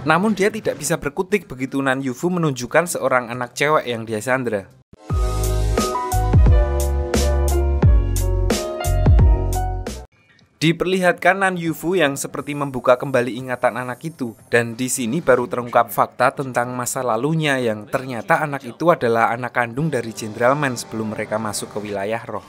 Namun dia tidak bisa berkutik begitu Nan Yufu menunjukkan seorang anak cewek yang dia sandra. Diperlihatkan Nan Yufu yang seperti membuka kembali ingatan anak itu, dan di sini baru terungkap fakta tentang masa lalunya yang ternyata anak itu adalah anak kandung dari Jenderal Man sebelum mereka masuk ke wilayah roh.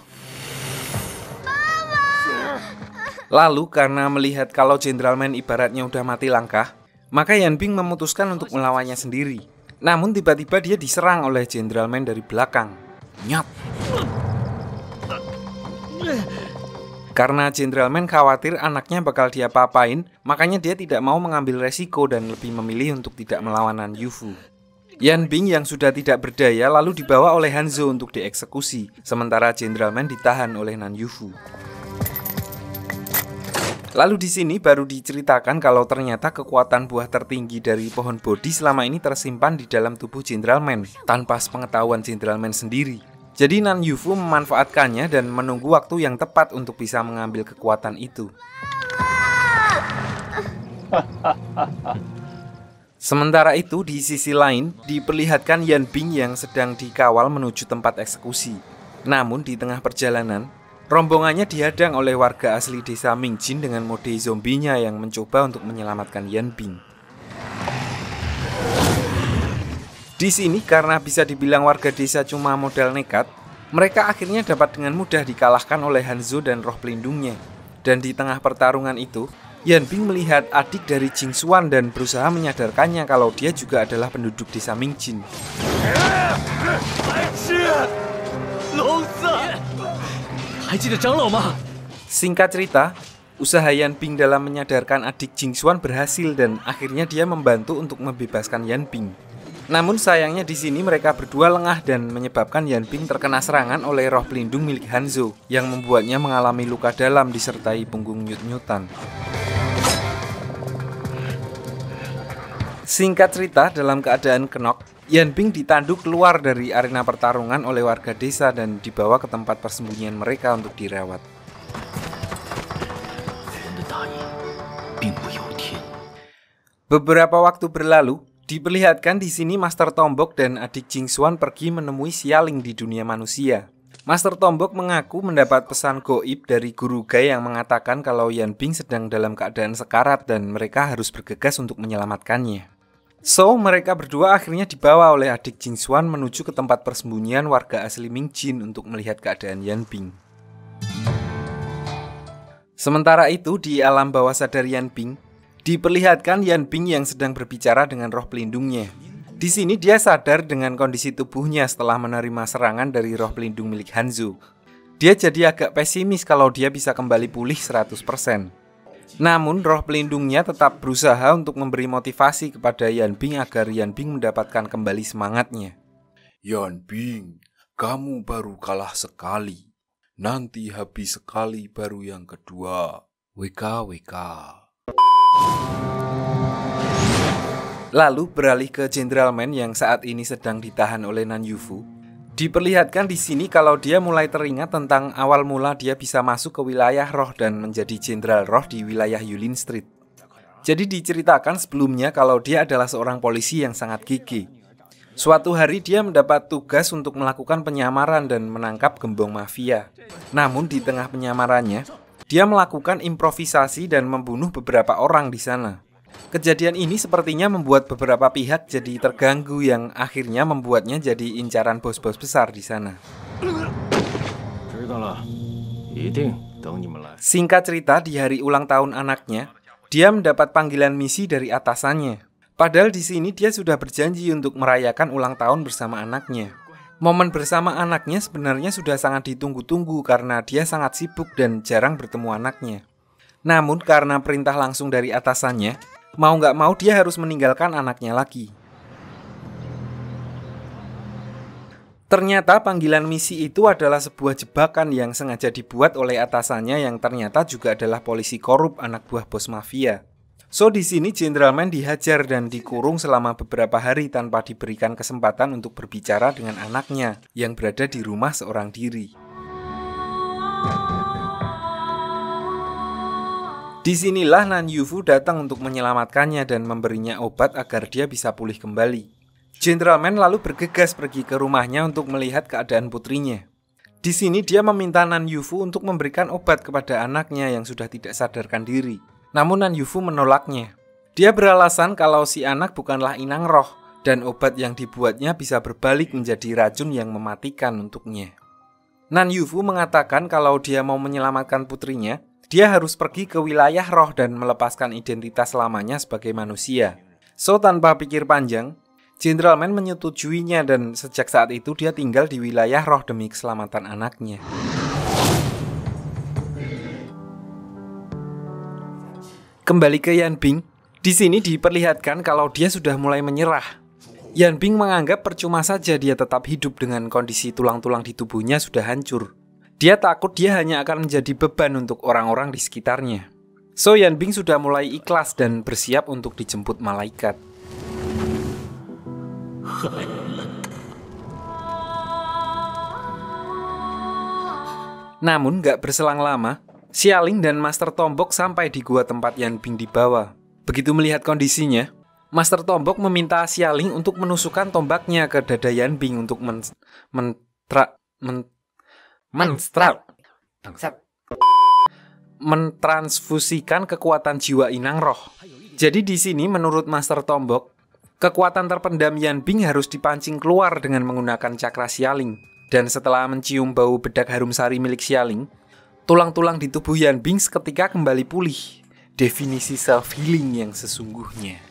Lalu karena melihat kalau Jenderal Man ibaratnya udah mati langkah, maka Yan Bing memutuskan untuk melawannya sendiri. Namun tiba-tiba dia diserang oleh Jenderal Man dari belakang. Nyat! Karena Jenderal Man khawatir anaknya bakal diapa-apain, makanya dia tidak mau mengambil resiko dan lebih memilih untuk tidak melawan Nan Yufu. Yan Bing yang sudah tidak berdaya lalu dibawa oleh Hanzo untuk dieksekusi, sementara Jenderal Man ditahan oleh Nan Yufu. Lalu di sini baru diceritakan kalau ternyata kekuatan buah tertinggi dari pohon Bodhi selama ini tersimpan di dalam tubuh Jenderal Man tanpa sepengetahuan Jenderal Man sendiri. Jadi Nan Yufu memanfaatkannya dan menunggu waktu yang tepat untuk bisa mengambil kekuatan itu. Sementara itu di sisi lain diperlihatkan Yan Bing yang sedang dikawal menuju tempat eksekusi. Namun di tengah perjalanan, rombongannya dihadang oleh warga asli desa Mingjin dengan mode zombinya yang mencoba untuk menyelamatkan Yan Bing. Di sini karena bisa dibilang warga desa cuma modal nekat, mereka akhirnya dapat dengan mudah dikalahkan oleh Hanzo dan roh pelindungnya. Dan di tengah pertarungan itu, Yan Bing melihat adik dari Jing Xuan dan berusaha menyadarkannya kalau dia juga adalah penduduk desa Mingjin. Singkat cerita, usaha Yan Bing dalam menyadarkan adik Jing Xuan berhasil dan akhirnya dia membantu untuk membebaskan Yan Bing. Namun sayangnya di sini mereka berdua lengah dan menyebabkan Yan Bing terkena serangan oleh roh pelindung milik Hanzo yang membuatnya mengalami luka dalam disertai punggung nyut-nyutan. Singkat cerita, dalam keadaan kenok, Yan Bing ditanduk keluar dari arena pertarungan oleh warga desa dan dibawa ke tempat persembunyian mereka untuk dirawat. Beberapa waktu berlalu, diperlihatkan di sini Master Tombok dan adik Jing Xuan pergi menemui Xialing di dunia manusia. Master Tombok mengaku mendapat pesan goib dari Guru Gai yang mengatakan kalau Yan Bing sedang dalam keadaan sekarat dan mereka harus bergegas untuk menyelamatkannya. So, mereka berdua akhirnya dibawa oleh adik Jing Xuan menuju ke tempat persembunyian warga asli Mingjin untuk melihat keadaan Yan Bing. Sementara itu, di alam bawah sadar Yan Bing, diperlihatkan Yan Bing yang sedang berbicara dengan roh pelindungnya. Di sini dia sadar dengan kondisi tubuhnya setelah menerima serangan dari roh pelindung milik Hanzo. Dia jadi agak pesimis kalau dia bisa kembali pulih 100%. Namun roh pelindungnya tetap berusaha untuk memberi motivasi kepada Yan Bing agar Yan Bing mendapatkan kembali semangatnya. Yan Bing, kamu baru kalah sekali. Nanti habis sekali baru yang kedua. WK. Lalu beralih ke Jenderal Man yang saat ini sedang ditahan oleh Nan Yufu. Diperlihatkan di sini kalau dia mulai teringat tentang awal mula dia bisa masuk ke wilayah roh dan menjadi Jenderal Roh di wilayah Yulin Street. Jadi diceritakan sebelumnya kalau dia adalah seorang polisi yang sangat gigih. Suatu hari dia mendapat tugas untuk melakukan penyamaran dan menangkap gembong mafia. Namun di tengah penyamarannya, dia melakukan improvisasi dan membunuh beberapa orang di sana. Kejadian ini sepertinya membuat beberapa pihak jadi terganggu yang akhirnya membuatnya jadi incaran bos-bos besar di sana. Singkat cerita, di hari ulang tahun anaknya, dia mendapat panggilan misi dari atasannya. Padahal di sini dia sudah berjanji untuk merayakan ulang tahun bersama anaknya. Momen bersama anaknya sebenarnya sudah sangat ditunggu-tunggu karena dia sangat sibuk dan jarang bertemu anaknya. Namun karena perintah langsung dari atasannya, mau nggak mau dia harus meninggalkan anaknya lagi. Ternyata panggilan misi itu adalah sebuah jebakan yang sengaja dibuat oleh atasannya yang ternyata juga adalah polisi korup anak buah bos mafia. So di sini Jenderal Man dihajar dan dikurung selama beberapa hari tanpa diberikan kesempatan untuk berbicara dengan anaknya yang berada di rumah seorang diri. Disinilah Nan Yufu datang untuk menyelamatkannya dan memberinya obat agar dia bisa pulih kembali. Gentleman lalu bergegas pergi ke rumahnya untuk melihat keadaan putrinya. Di sini dia meminta Nan Yufu untuk memberikan obat kepada anaknya yang sudah tidak sadarkan diri. Namun Nan Yufu menolaknya. Dia beralasan kalau si anak bukanlah inang roh dan obat yang dibuatnya bisa berbalik menjadi racun yang mematikan untuknya. Nan Yufu mengatakan kalau dia mau menyelamatkan putrinya, dia harus pergi ke wilayah roh dan melepaskan identitas lamanya sebagai manusia. So, tanpa pikir panjang, Gentleman menyetujuinya dan sejak saat itu dia tinggal di wilayah roh demi keselamatan anaknya. Kembali ke Yan Bing, di sini diperlihatkan kalau dia sudah mulai menyerah. Yan Bing menganggap percuma saja dia tetap hidup dengan kondisi tulang-tulang di tubuhnya sudah hancur. Dia takut dia hanya akan menjadi beban untuk orang-orang di sekitarnya. So, Yan Bing sudah mulai ikhlas dan bersiap untuk dijemput malaikat. Namun gak berselang lama, Xialing dan Master Tombok sampai di gua tempat Yan Bing dibawa. Begitu melihat kondisinya, Master Tombok meminta Xialing untuk menusukkan tombaknya ke dada Yan Bing untuk mentransfusikan kekuatan jiwa inang roh. Jadi di sini menurut Master Tombok, kekuatan terpendam Yan Bing harus dipancing keluar dengan menggunakan cakra Xialing. Dan setelah mencium bau bedak harum sari milik Xialing, tulang-tulang di tubuh Yan Bing seketika kembali pulih. Definisi self-healing yang sesungguhnya.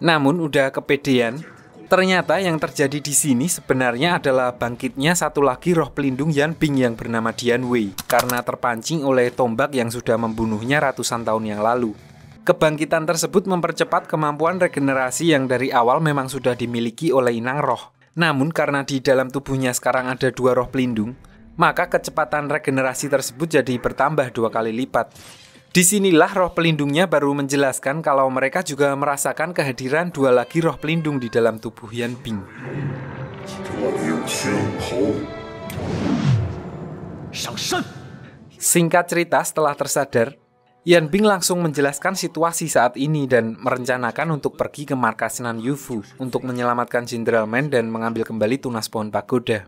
Namun udah kepedean, ternyata yang terjadi di sini sebenarnya adalah bangkitnya satu lagi roh pelindung Yan Bing yang bernama Dian Wei karena terpancing oleh tombak yang sudah membunuhnya ratusan tahun yang lalu. Kebangkitan tersebut mempercepat kemampuan regenerasi yang dari awal memang sudah dimiliki oleh inang roh. Namun karena di dalam tubuhnya sekarang ada dua roh pelindung, maka kecepatan regenerasi tersebut jadi bertambah 2 kali lipat. Disinilah roh pelindungnya baru menjelaskan kalau mereka juga merasakan kehadiran dua lagi roh pelindung di dalam tubuh Yan Bing. Singkat cerita, setelah tersadar, Yan Bing langsung menjelaskan situasi saat ini dan merencanakan untuk pergi ke markas Nan Yufu untuk menyelamatkan Gentleman dan mengambil kembali tunas pohon pagoda.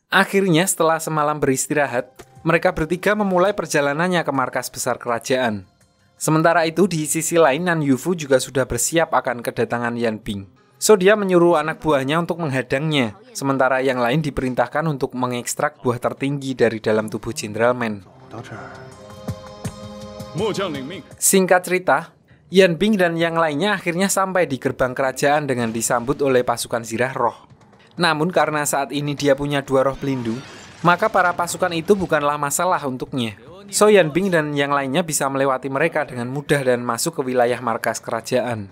Akhirnya setelah semalam beristirahat, mereka bertiga memulai perjalanannya ke markas besar kerajaan. Sementara itu di sisi lain Nan Yufu juga sudah bersiap akan kedatangan Yan Bing. So dia menyuruh anak buahnya untuk menghadangnya, sementara yang lain diperintahkan untuk mengekstrak buah tertinggi dari dalam tubuh Gentleman. Singkat cerita, Yan Bing dan yang lainnya akhirnya sampai di gerbang kerajaan dengan disambut oleh pasukan Zirah Roh. Namun karena saat ini dia punya dua roh pelindung, maka para pasukan itu bukanlah masalah untuknya. So Yan Bing dan yang lainnya bisa melewati mereka dengan mudah dan masuk ke wilayah markas kerajaan.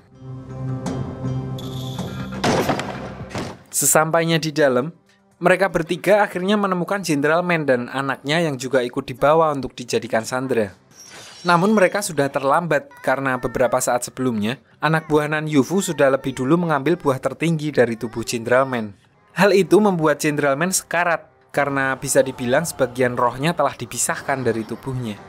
Sesampainya di dalam, mereka bertiga akhirnya menemukan Gentleman dan anaknya yang juga ikut dibawa untuk dijadikan sandera. Namun mereka sudah terlambat karena beberapa saat sebelumnya, anak buah Nan Yufu sudah lebih dulu mengambil buah tertinggi dari tubuh Gentleman. Hal itu membuat Gentleman sekarat karena bisa dibilang sebagian rohnya telah dipisahkan dari tubuhnya.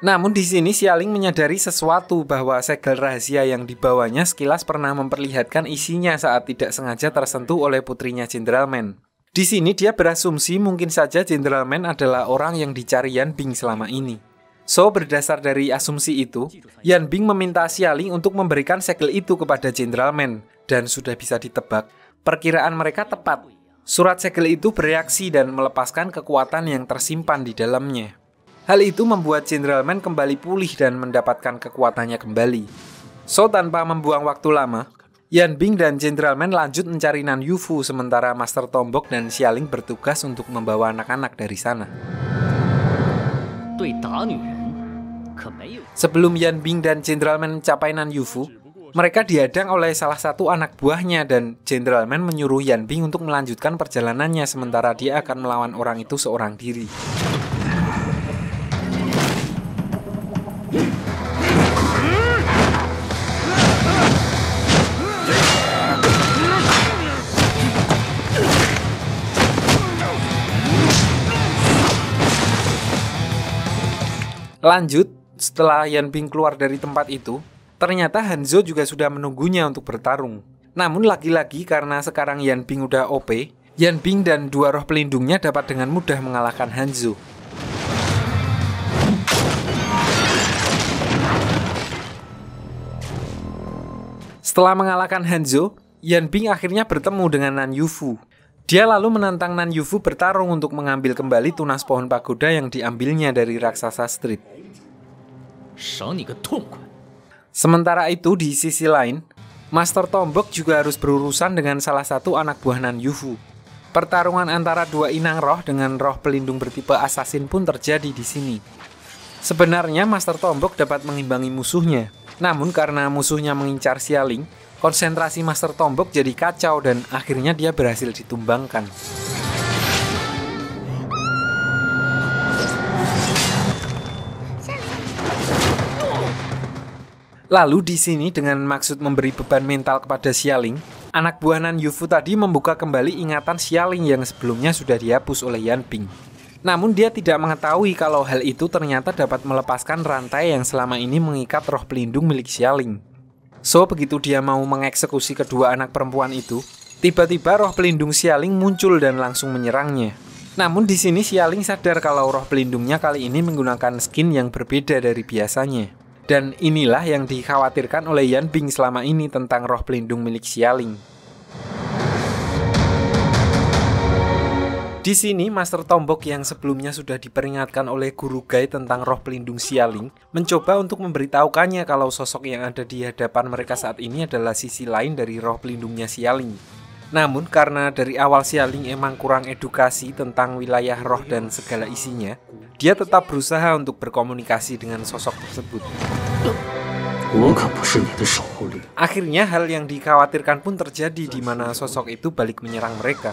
Namun di sini Xialing menyadari sesuatu bahwa segel rahasia yang dibawanya sekilas pernah memperlihatkan isinya saat tidak sengaja tersentuh oleh putrinya Gentleman. Di sini dia berasumsi mungkin saja Gentleman adalah orang yang dicari Yan Bing selama ini. So berdasar dari asumsi itu, Yan Bing meminta Xialing untuk memberikan segel itu kepada Gentleman. Dan sudah bisa ditebak, perkiraan mereka tepat. Surat segel itu bereaksi dan melepaskan kekuatan yang tersimpan di dalamnya. Hal itu membuat Gentleman kembali pulih dan mendapatkan kekuatannya kembali. So tanpa membuang waktu lama, Yan Bing dan Gentleman lanjut mencari Nan Yufu sementara Master Tombok dan Xialing bertugas untuk membawa anak-anak dari sana. Sebelum Yan Bing dan Gentleman mencapai Nan Yufu, mereka dihadang oleh salah satu anak buahnya dan Gentleman menyuruh Yan Bing untuk melanjutkan perjalanannya sementara dia akan melawan orang itu seorang diri. Lanjut, setelah Yan Bing keluar dari tempat itu, ternyata Hanzo juga sudah menunggunya untuk bertarung. Namun lagi-lagi karena sekarang Yan Bing udah OP, Yan Bing dan 2 roh pelindungnya dapat dengan mudah mengalahkan Hanzo. Setelah mengalahkan Hanzo, Yan Bing akhirnya bertemu dengan Nan Yufu. Dia lalu menantang Nan Yufu bertarung untuk mengambil kembali tunas pohon pagoda yang diambilnya dari raksasa Street. Sementara itu di sisi lain, Master Tombok juga harus berurusan dengan salah satu anak buah Nan Yufu. Pertarungan antara 2 inang roh dengan roh pelindung bertipe assassin pun terjadi di sini. Sebenarnya Master Tombok dapat mengimbangi musuhnya, namun karena musuhnya mengincar Xialing, konsentrasi Master Tombok jadi kacau dan akhirnya dia berhasil ditumbangkan. Lalu di sini dengan maksud memberi beban mental kepada Xialing, anak buah Nan Yufu tadi membuka kembali ingatan Xialing yang sebelumnya sudah dihapus oleh Yan Bing. Namun dia tidak mengetahui kalau hal itu ternyata dapat melepaskan rantai yang selama ini mengikat roh pelindung milik Xialing. So, begitu dia mau mengeksekusi kedua anak perempuan itu, tiba-tiba roh pelindung Xialing muncul dan langsung menyerangnya. Namun di sini Xialing sadar kalau roh pelindungnya kali ini menggunakan skin yang berbeda dari biasanya. Dan inilah yang dikhawatirkan oleh Yan Bing selama ini tentang roh pelindung milik Xialing. Di sini Master Tombok yang sebelumnya sudah diperingatkan oleh Guru Gai tentang roh pelindung Xialing mencoba untuk memberitahukannya kalau sosok yang ada di hadapan mereka saat ini adalah sisi lain dari roh pelindungnya Xialing. Namun karena dari awal Xialing emang kurang edukasi tentang wilayah roh dan segala isinya, dia tetap berusaha untuk berkomunikasi dengan sosok tersebut. Akhirnya hal yang dikhawatirkan pun terjadi di mana sosok itu balik menyerang mereka.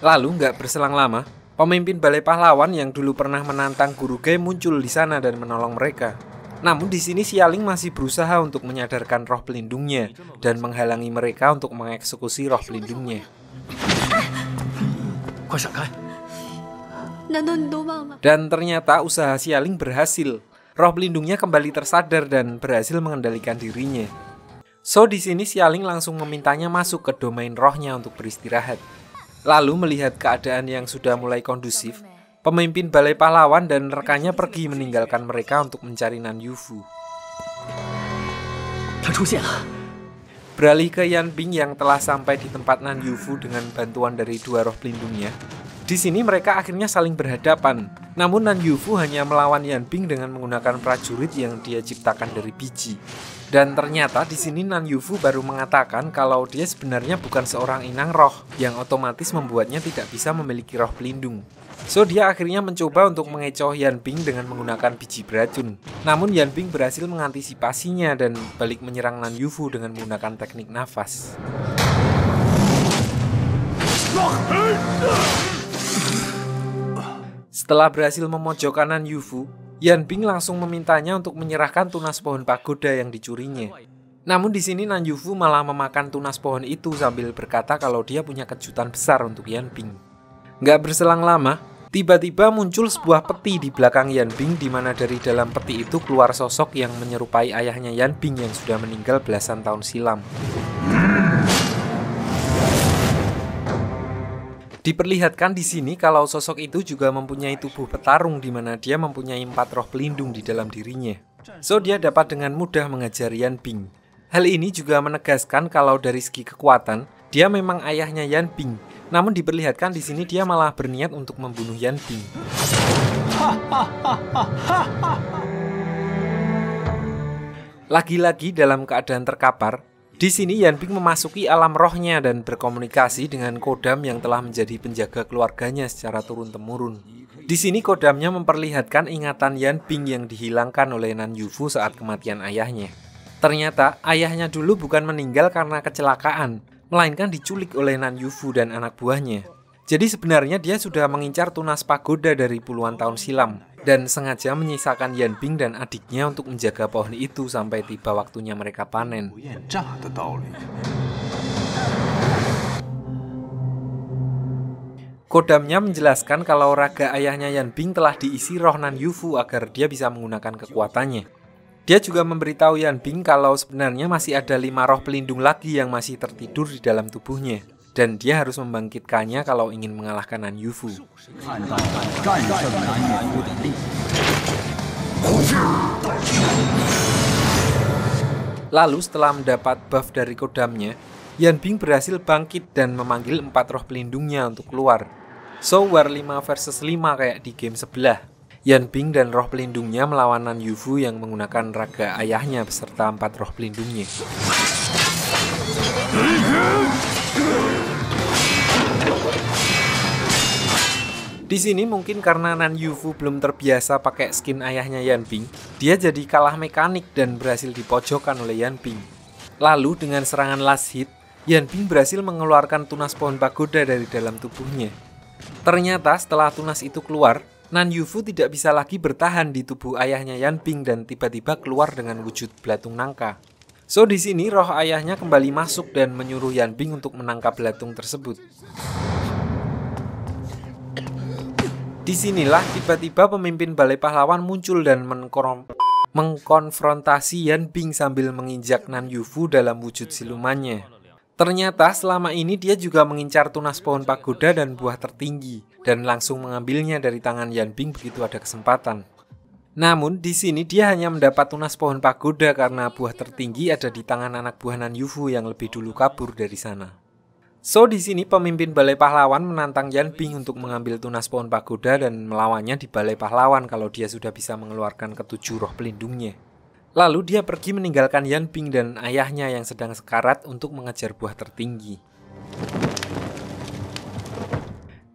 Lalu nggak berselang lama, pemimpin Balai Pahlawan yang dulu pernah menantang Guru Gai muncul di sana dan menolong mereka. Namun di sini Xialing masih berusaha untuk menyadarkan roh pelindungnya dan menghalangi mereka untuk mengeksekusi roh pelindungnya. Dan ternyata usaha Xialing berhasil. Roh pelindungnya kembali tersadar dan berhasil mengendalikan dirinya. So di sini Xialing langsung memintanya masuk ke domain rohnya untuk beristirahat. Lalu melihat keadaan yang sudah mulai kondusif, pemimpin Balai Pahlawan dan rekannya pergi meninggalkan mereka untuk mencari Nan Yufu. Beralih ke Yan Bing yang telah sampai di tempat Nan Yufu dengan bantuan dari 2 roh pelindungnya. Di sini mereka akhirnya saling berhadapan. Namun Nan Yufu hanya melawan Yan Bing dengan menggunakan prajurit yang dia ciptakan dari biji. Dan ternyata di sini Nan Yufu baru mengatakan kalau dia sebenarnya bukan seorang inang roh, yang otomatis membuatnya tidak bisa memiliki roh pelindung. So dia akhirnya mencoba untuk mengecoh Yan Bing dengan menggunakan biji beracun. Namun Yan Bing berhasil mengantisipasinya dan balik menyerang Nan Yufu dengan menggunakan teknik nafas. Setelah berhasil memojokkan Nan Yufu, Yan Bing langsung memintanya untuk menyerahkan tunas pohon pagoda yang dicurinya. Namun di sini Nan Yufu malah memakan tunas pohon itu sambil berkata kalau dia punya kejutan besar untuk Yan Bing. Nggak berselang lama, tiba-tiba muncul sebuah peti di belakang Yan Bing di mana dari dalam peti itu keluar sosok yang menyerupai ayahnya Yan Bing yang sudah meninggal belasan tahun silam. Diperlihatkan di sini kalau sosok itu juga mempunyai tubuh petarung di mana dia mempunyai 4 roh pelindung di dalam dirinya. So dia dapat dengan mudah mengejar Yan Bing. Hal ini juga menegaskan kalau dari segi kekuatan, dia memang ayahnya Yan Bing. Namun diperlihatkan di sini dia malah berniat untuk membunuh Yan Bing. Lagi-lagi dalam keadaan terkapar, di sini Yan Bing memasuki alam rohnya dan berkomunikasi dengan Kodam yang telah menjadi penjaga keluarganya secara turun-temurun. Di sini Kodamnya memperlihatkan ingatan Yan Bing yang dihilangkan oleh Nan Yufu saat kematian ayahnya. Ternyata ayahnya dulu bukan meninggal karena kecelakaan, melainkan diculik oleh Nan Yufu dan anak buahnya. Jadi sebenarnya dia sudah mengincar tunas pagoda dari puluhan tahun silam dan sengaja menyisakan Yan Bing dan adiknya untuk menjaga pohon itu sampai tiba waktunya mereka panen. Kodamnya menjelaskan kalau raga ayahnya Yan Bing telah diisi roh Nan Yufu agar dia bisa menggunakan kekuatannya. Dia juga memberitahu Yan Bing kalau sebenarnya masih ada 5 roh pelindung lagi yang masih tertidur di dalam tubuhnya. Dan dia harus membangkitkannya kalau ingin mengalahkan Nan Yufu. Lalu setelah mendapat buff dari kodamnya, Yan Bing berhasil bangkit dan memanggil 4 roh pelindungnya untuk keluar. So, war 5 versus 5 kayak di game sebelah. Yan Bing dan roh pelindungnya melawan Nan Yufu yang menggunakan raga ayahnya beserta 4 roh pelindungnya. Di sini mungkin karena Nan Yufu belum terbiasa pakai skin ayahnya Yan Bing, dia jadi kalah mekanik dan berhasil dipojokkan oleh Yan Bing. Lalu dengan serangan last hit, Yan Bing berhasil mengeluarkan tunas pohon pagoda dari dalam tubuhnya. Ternyata setelah tunas itu keluar, Nan Yufu tidak bisa lagi bertahan di tubuh ayahnya Yan Bing dan tiba-tiba keluar dengan wujud belatung nangka. So di sini roh ayahnya kembali masuk dan menyuruh Yan Bing untuk menangkap belatung tersebut. Disinilah tiba-tiba pemimpin Balai Pahlawan muncul dan mengkonfrontasi Yan Bing sambil menginjak Nan Yufu dalam wujud silumannya. Ternyata selama ini dia juga mengincar tunas pohon pagoda dan buah tertinggi dan langsung mengambilnya dari tangan Yan Bing begitu ada kesempatan. Namun di sini dia hanya mendapat tunas pohon pagoda karena buah tertinggi ada di tangan anak buah Nan Yufu yang lebih dulu kabur dari sana. So di sini pemimpin Balai Pahlawan menantang Yan Bing untuk mengambil tunas pohon pagoda dan melawannya di Balai Pahlawan kalau dia sudah bisa mengeluarkan ke-7 roh pelindungnya. Lalu dia pergi meninggalkan Yan Bing dan ayahnya yang sedang sekarat untuk mengejar buah tertinggi.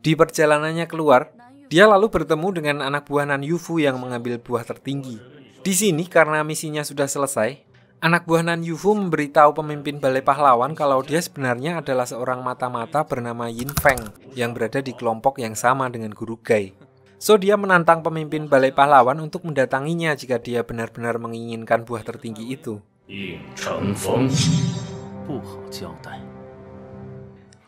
Di perjalanannya keluar, dia lalu bertemu dengan anak buah Nan Yufu yang mengambil buah tertinggi. Di sini karena misinya sudah selesai, anak buah Nan Yufu memberitahu pemimpin Balai Pahlawan kalau dia sebenarnya adalah seorang mata-mata bernama Yin Feng yang berada di kelompok yang sama dengan Guru Gai. So dia menantang pemimpin Balai Pahlawan untuk mendatanginya jika dia benar-benar menginginkan buah tertinggi itu.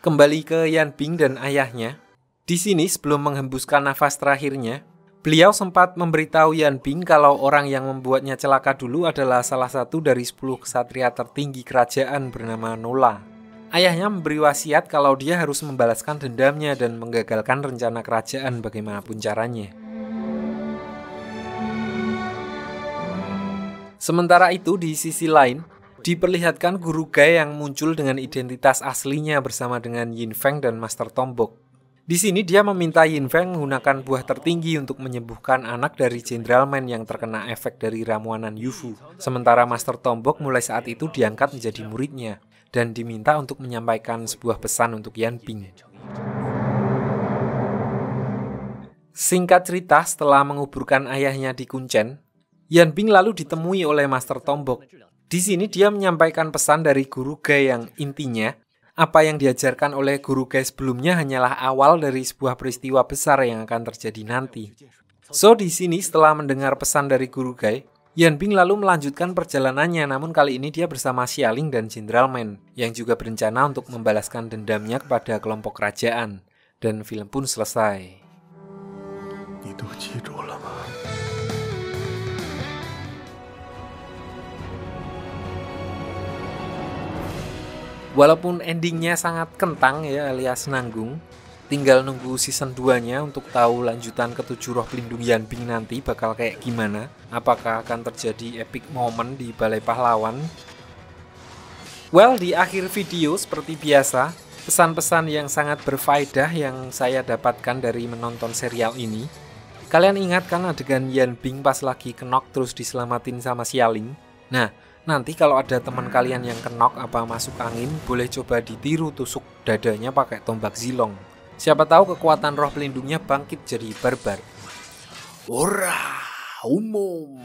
Kembali ke Yan Bing dan ayahnya. Di sini sebelum menghembuskan nafas terakhirnya, beliau sempat memberitahu Yan Bing kalau orang yang membuatnya celaka dulu adalah salah satu dari 10 ksatria tertinggi kerajaan bernama Nola. Ayahnya memberi wasiat kalau dia harus membalaskan dendamnya dan menggagalkan rencana kerajaan bagaimanapun caranya. Sementara itu di sisi lain, diperlihatkan Guru Gai yang muncul dengan identitas aslinya bersama dengan Yin Feng dan Master Tombok. Di sini dia meminta Yin Feng menggunakan buah tertinggi untuk menyembuhkan anak dari Jenderal Man yang terkena efek dari ramuan Nan Yufu. Sementara Master Tombok mulai saat itu diangkat menjadi muridnya dan diminta untuk menyampaikan sebuah pesan untuk Yan Bing. Singkat cerita, setelah menguburkan ayahnya di Kuncen, Yan Bing lalu ditemui oleh Master Tombok. Di sini dia menyampaikan pesan dari Guru Gai yang intinya, apa yang diajarkan oleh Guru Gai sebelumnya hanyalah awal dari sebuah peristiwa besar yang akan terjadi nanti. So di sini setelah mendengar pesan dari Guru Gai, Yan Bing lalu melanjutkan perjalanannya, namun kali ini dia bersama Xialing dan Jenderal Man, yang juga berencana untuk membalaskan dendamnya kepada kelompok kerajaan. Dan film pun selesai. Walaupun endingnya sangat kentang ya alias nanggung, tinggal nunggu season 2-nya untuk tahu lanjutan ke-7 roh pelindung Yan Bing nanti bakal kayak gimana. Apakah akan terjadi epic moment di Balai Pahlawan? Well, di akhir video seperti biasa, pesan-pesan yang sangat berfaedah yang saya dapatkan dari menonton serial ini. Kalian ingat kan adegan Yan Bing pas lagi kenok terus diselamatin sama Xialing? Nah, nanti kalau ada teman kalian yang kenok apa masuk angin, boleh coba ditiru tusuk dadanya pakai tombak zilong. Siapa tahu kekuatan roh pelindungnya bangkit jadi barbar. Ora, umum.